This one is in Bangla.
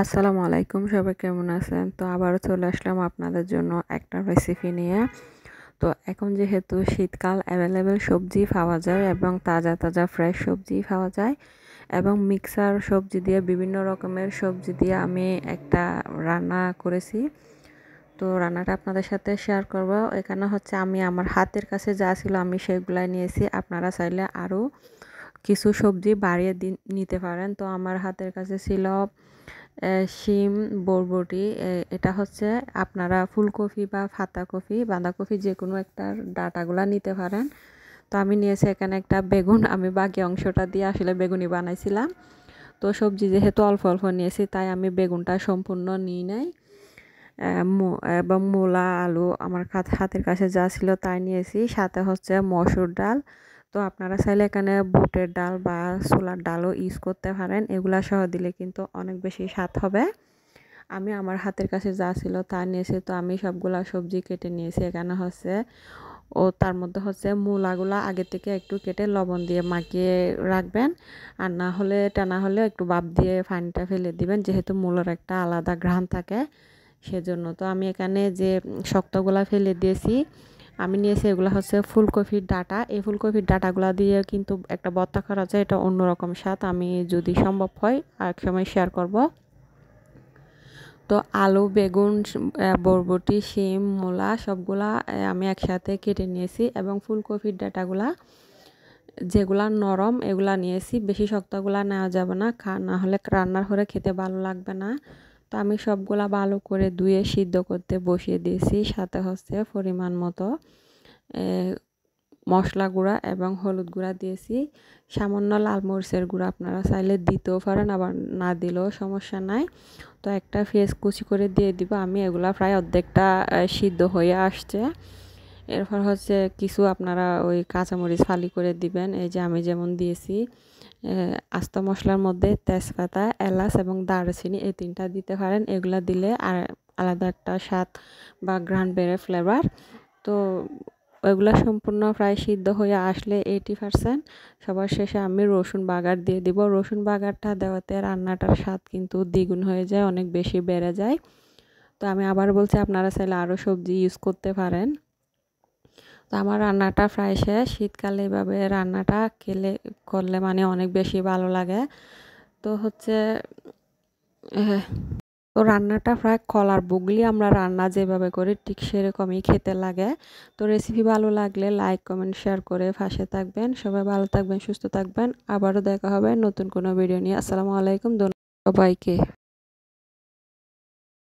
আসসালামু আলাইকুম, সবাই কেমন আছেন? তো আবারও চলে আসলাম আপনাদের জন্য একটা রেসিপি নিয়ে। তো এখন যেহেতু শীতকাল, অ্যাভেলেবেল সবজি পাওয়া যায় এবং তাজা তাজা ফ্রেশ সবজি পাওয়া যায় এবং মিক্সার সবজি দিয়ে বিভিন্ন রকমের সবজি দিয়ে আমি একটা রান্না করেছি। তো রান্নাটা আপনাদের সাথে শেয়ার করব। এখানে হচ্ছে আমি আমার হাতের কাছে যা ছিল আমি সেগুলাই নিয়েছি। আপনারা চাইলে আরও কিছু সবজি বাড়িয়ে নিতে পারেন। তো আমার হাতের কাছে ছিল শিম, বরবটি, এটা হচ্ছে আপনারা ফুলকপি বা পাতাকপি, বাঁধাকপি যে কোনো একটা ডাঁটাগুলা নিতে পারেন। তো আমি নিয়েছি এখানে একটা বেগুন, আমি বাকি অংশটা দিয়ে আসলে বেগুনি বানাইছিলাম। তো সবজি যেহেতু অল্প অল্প নিয়েছি তাই আমি বেগুনটা সম্পূর্ণ নিই নাই, এবং মূলা, আলু আমার হাতের কাছে যা ছিল তাই নিয়েছি। সাথে হচ্ছে মসুর ডাল। তো আপনারা চাইলে এখানে বুটের ডাল বা ছোলার ডালও ইউজ করতে পারেন, এগুলা সহ দিলে কিন্তু অনেক বেশি স্বাদ হবে। আমি আমার হাতের কাছে যা ছিল তা নিয়েছি। তো আমি সবগুলা সবজি কেটে নিয়েছি। এখানে হচ্ছে তার মধ্যে হচ্ছে মূলাগুলা আগে থেকে একটু কেটে লবণ দিয়ে মাখিয়ে রাখবেন, আর না হলে টানা হলে একটু ভাপ দিয়ে পানিটা ফেলে দিবেন, যেহেতু মূলার একটা আলাদা ঘ্রাণ থাকে সেজন্য। তো আমি এখানে যে শক্তগুলা ফেলে দিয়েছি, আমি নিয়েছি এগুলো হচ্ছে ফুলকপির ডাঁটা। এই ফুলকপির ডাঁটাগুলা দিয়ে কিন্তু একটা ভর্তা করা যায়, এটা অন্যরকম স্বাদ। আমি যদি সম্ভব হয় এক সময় শেয়ার করব। তো আলু, বেগুন, বরবটি, শিম, মূলা সবগুলা আমি একসাথে কেটে নিয়েছি এবং ফুলকপির ডাঁটাগুলা যেগুলা নরম এগুলা নিয়েছি, বেশি শক্তগুলা নেওয়া যাবে না, না হলে রান্নার ঘরে খেতে ভালো লাগবে না। তো আমি সবগুলা ভালো করে ধুয়ে সিদ্ধ করতে বসিয়ে দিয়েছি। সাথে হচ্ছে পরিমাণ মতো মশলা গুঁড়া এবং হলুদ গুঁড়া দিয়েছি। সামান্য লাল মরিচের গুঁড়া আপনারা চাইলে দিতেও পারেন, আবার না দিলেও সমস্যা নাই। তো একটা পেঁয়াজ কুচি করে দিয়ে দিব আমি। এগুলা প্রায় অর্ধেকটা সিদ্ধ হয়ে আসছে। এরপর হচ্ছে কিছু আপনারা ওই কাঁচামরিচ ফালি করে দিবেন, এই যে আমি যেমন দিয়েছি। আস্ত মশলার মধ্যে তেজপাতা, এলাচ এবং দারচিনি এই তিনটা দিতে পারেন। এগুলা দিলে আর আলাদা একটা স্বাদ বা ঘ্রাণ বেড়ে ফ্লেভার। তো ওইগুলো সম্পূর্ণ প্রায় সিদ্ধ হয়ে আসলে 80%, সবার শেষে আমি রসুন বাগার দিয়ে দিব। রসুন বাগারটা দেওয়াতে রান্নাটার স্বাদ কিন্তু দ্বিগুণ হয়ে যায়, অনেক বেশি বেড়ে যায়। তো আমি আবার বলছি, আপনারা চাইলে আরও সবজি ইউজ করতে পারেন। তো আমার রান্নাটা প্রায় শেষ। শীতকালে এভাবে রান্নাটা করলে মানে অনেক বেশি ভালো লাগে। তো হচ্ছে তো রান্নাটা প্রায় কলার বুগলি আমরা রান্না যেভাবে করি ঠিক সেরকমই খেতে লাগে। তো রেসিপি ভালো লাগলে লাইক, কমেন্ট, শেয়ার করে পাশে থাকবেন। সবাই ভালো থাকবেন, সুস্থ থাকবেন। আবারও দেখা হবে নতুন কোনো ভিডিও নিয়ে। আসসালামু আলাইকুম সবাইকে।